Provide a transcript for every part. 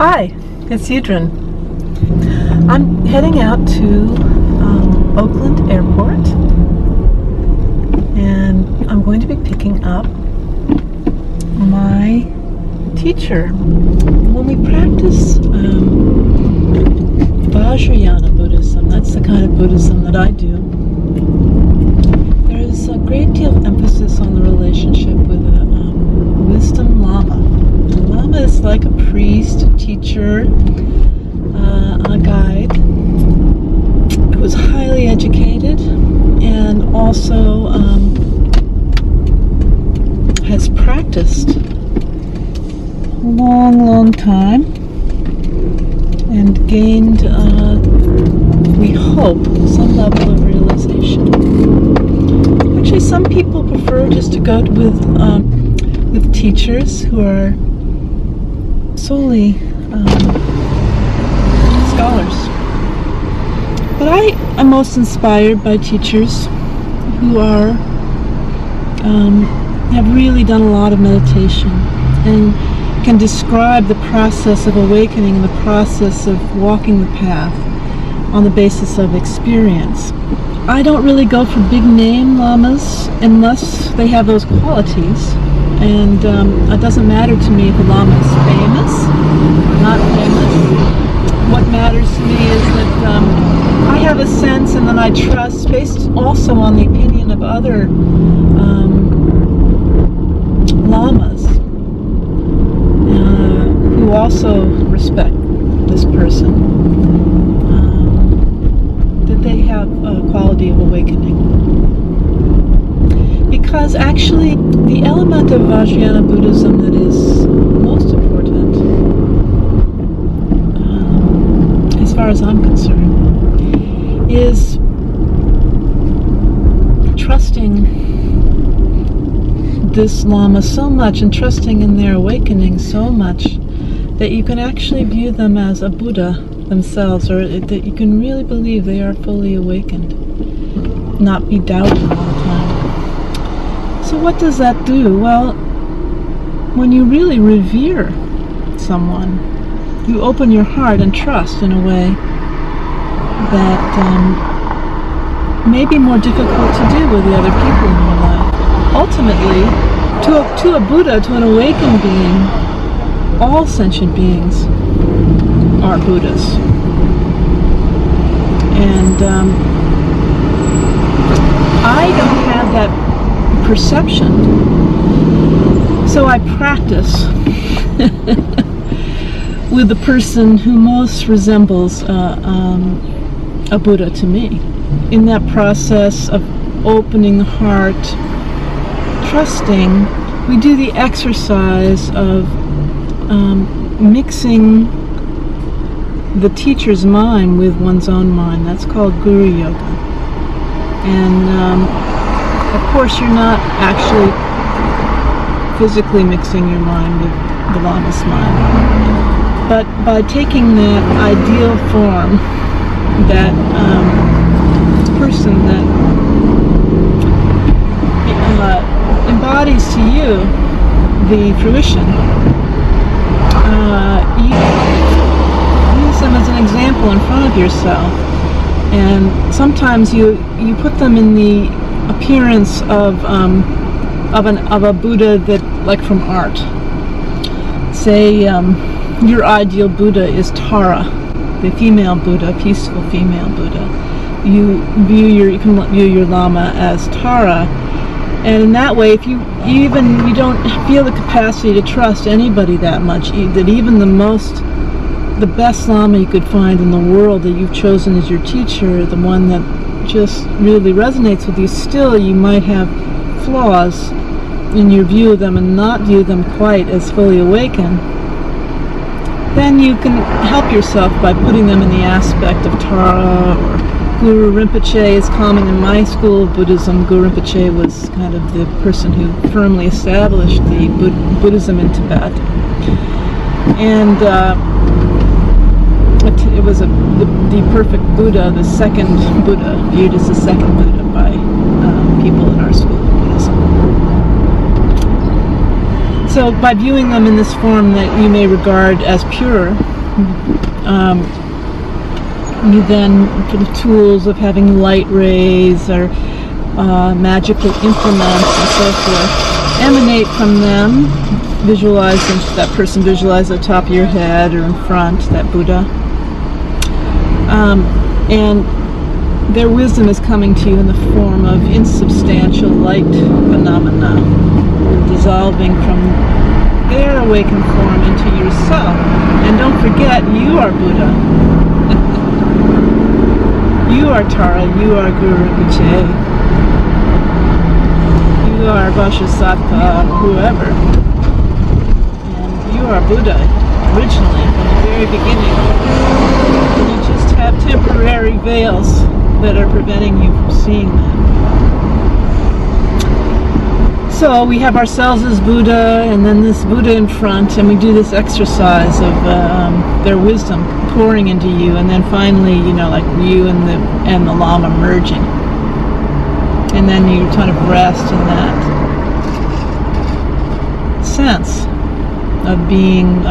Hi, it's Yudrin. I'm heading out to Oakland Airport, and I'm going to be picking up my teacher. When we practice Vajrayana Buddhism, that's the kind of Buddhism that I do, there is a great deal of emphasis on the relationship with a wisdom Lama. The Lama is like a priest, a teacher, a guide who was highly educated and also has practiced a long time and gained, we hope, some level of realization. Actually, some people prefer just to go with teachers who are solely scholars. But I am most inspired by teachers who are have really done a lot of meditation and can describe the process of awakening and the process of walking the path on the basis of experience. I don't really go for big name lamas unless they have those qualities. And it doesn't matter to me if a lama is famous or not famous. What matters to me is that I have a sense and then I trust, based also on the opinion of other lamas who also respect this person, that they have a quality of awakening. Because actually, the element of Vajrayana Buddhism that is most important, as far as I'm concerned, is trusting this Lama so much and trusting in their awakening so much that you can actually view them as a Buddha themselves, or that you can really believe they are fully awakened, not be doubting all the time. So what does that do? Well, when you really revere someone, you open your heart and trust in a way that may be more difficult to do with the other people in your life. Ultimately, to a Buddha, to an awakened being, all sentient beings are Buddhas. And I don't have that perception, so I practice with the person who most resembles a Buddha to me. In that process of opening the heart, trusting, we do the exercise of mixing the teacher's mind with one's own mind. That's called Guru Yoga. And of course, you're not actually physically mixing your mind with the Lama's mind. But by taking that ideal form, that person that embodies to you the fruition, you use them as an example in front of yourself. And sometimes you put them in the appearance of a Buddha that, like from art. Say your ideal Buddha is Tara, the female Buddha, peaceful female Buddha. You can view your Lama as Tara, and in that way, if you don't feel the capacity to trust anybody that much, that even the best Lama you could find in the world that you've chosen as your teacher, the one that just really resonates with you, still you might have flaws in your view of them and not view them quite as fully awakened, then you can help yourself by putting them in the aspect of Tara or Guru Rinpoche is common in my school of Buddhism. Guru Rinpoche was kind of the person who firmly established the Buddhism in Tibet. And it was the perfect Buddha, the second Buddha, viewed as the second Buddha by people in our school of Buddhism. So by viewing them in this form that you may regard as pure, You then, for the tools of having light rays or magical implements and so forth, emanate from them. Visualize them, that person visualize at the top of your head or in front, that Buddha. And their wisdom is coming to you in the form of insubstantial light phenomena, dissolving from their awakened form into yourself. And don't forget, you are Buddha. You are Tara, you are Guru Rinpoche, you are Vajrayana, whoever. And you are Buddha, originally, from the very beginning. You just have temporary veils that are preventing you from seeing that. So we have ourselves as Buddha, and then this Buddha in front, and we do this exercise of their wisdom pouring into you, and then finally, like you and the Lama merging, and then you kind of rest in that sense of being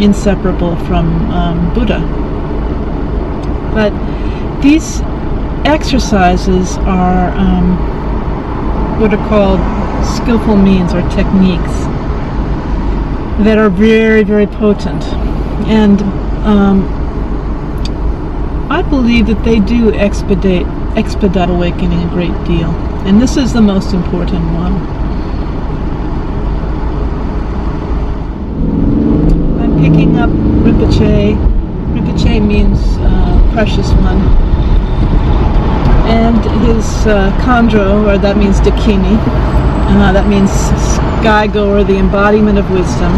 inseparable from Buddha. But these exercises are what are called skillful means or techniques that are very, very potent. And I believe that they do expedite awakening a great deal. And this is the most important one. I'm picking up Rinpoche. Rinpoche means precious one. And his Khandro, or that means Dakini, that means sky goer, the embodiment of wisdom.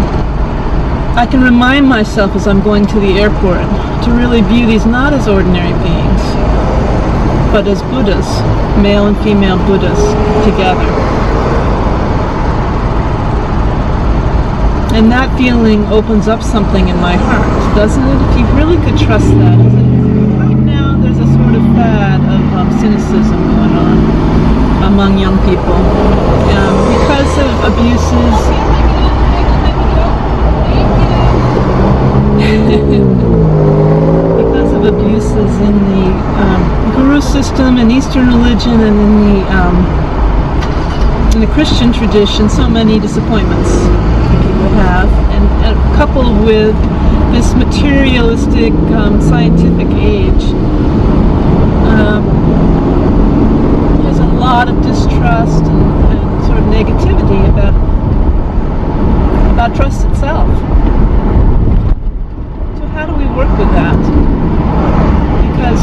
I can remind myself as I'm going to the airport to really view these not as ordinary beings, but as Buddhas, male and female Buddhas together. And that feeling opens up something in my heart, doesn't it? If you really could trust that. Right now there's a sort of fad of cynicism going on among young people because of abuses. Because of abuses in the guru system and Eastern religion and in the Christian tradition, so many disappointments people have, and coupled with this materialistic scientific age, there's a lot of distrust and sort of negativity about trust itself. How do we work with that? Because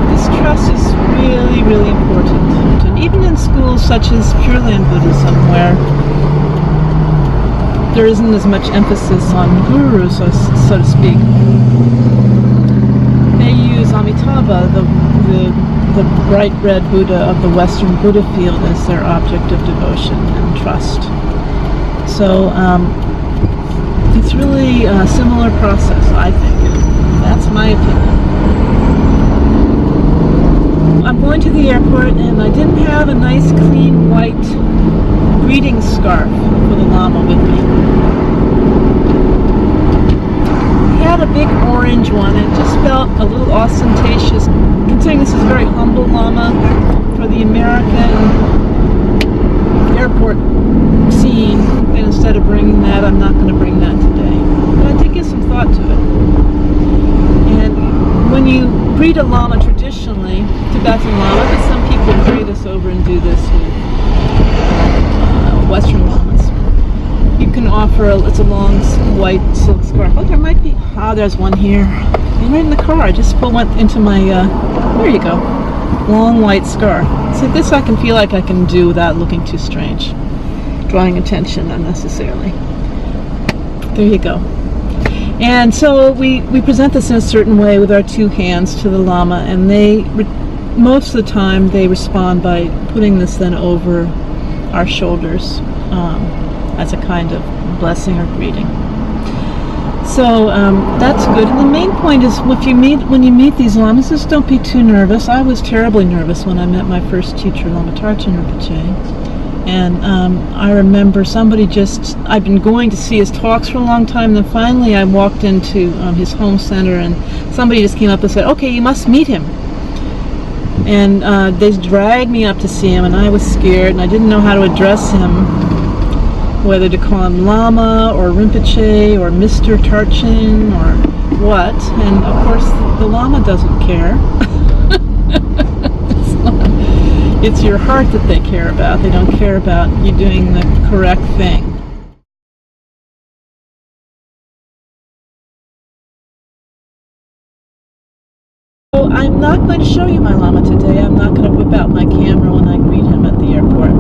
this trust is really, really important. And even in schools such as Pure Land Buddhism, where there isn't as much emphasis on gurus, so to speak, they use Amitabha, the bright red Buddha of the Western Buddha field, as their object of devotion and trust. So, it's really a similar process, I think. That's my opinion. I'm going to the airport, and I didn't have a nice, clean, white greeting scarf for the Lama with me. I had a big orange one, and it just felt a little ostentatious, considering this is a very humble Lama for the American airport scene. And instead of bringing that, I'm not going to bring that today. But I did give some thought to it. And when you greet a Lama traditionally, Tibetan Lama, but some people carry this over and do this with Western Lamas, you can offer, it's a long white silk scarf. Oh, there might be, there's one here. And right in the car, I just went into my, there you go, long white scarf. So this I can feel like I can do without looking too strange, drawing attention unnecessarily. There you go. And so we present this in a certain way with our two hands to the Lama, and they, most of the time, they respond by putting this then over our shoulders as a kind of blessing or greeting. So that's good. And the main point is, when you meet these Lamas, just don't be too nervous. I was terribly nervous when I met my first teacher, Lama Tarchin Rinpoche. And I remember I'd been going to see his talks for a long time, then finally I walked into his home center and somebody just came up and said, okay, you must meet him. And they dragged me up to see him, and I was scared and I didn't know how to address him, whether to call him Lama or Rinpoche or Mr. Tarchin or what. And of course the Lama doesn't care. It's your heart that they care about. They don't care about you doing the correct thing. So I'm not going to show you my Lama today. I'm not going to whip out my camera when I greet him at the airport,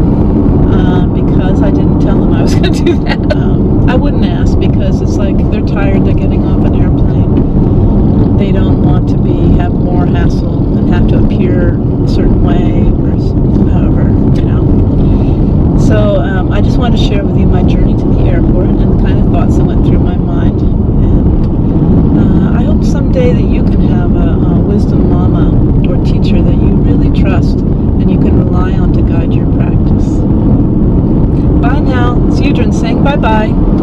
because I didn't tell him I was going to do that. I wouldn't ask, because it's like they're tired, they're getting off an airplane. They don't want to have more hassle and have to appear a certain way or however, you know. So I just wanted to share with you my journey to the airport and the kind of thoughts that went through my mind. And I hope someday that you can have a wisdom Lama or teacher that you really trust and you can rely on to guide your practice. Bye now. It's Yudrin saying bye-bye.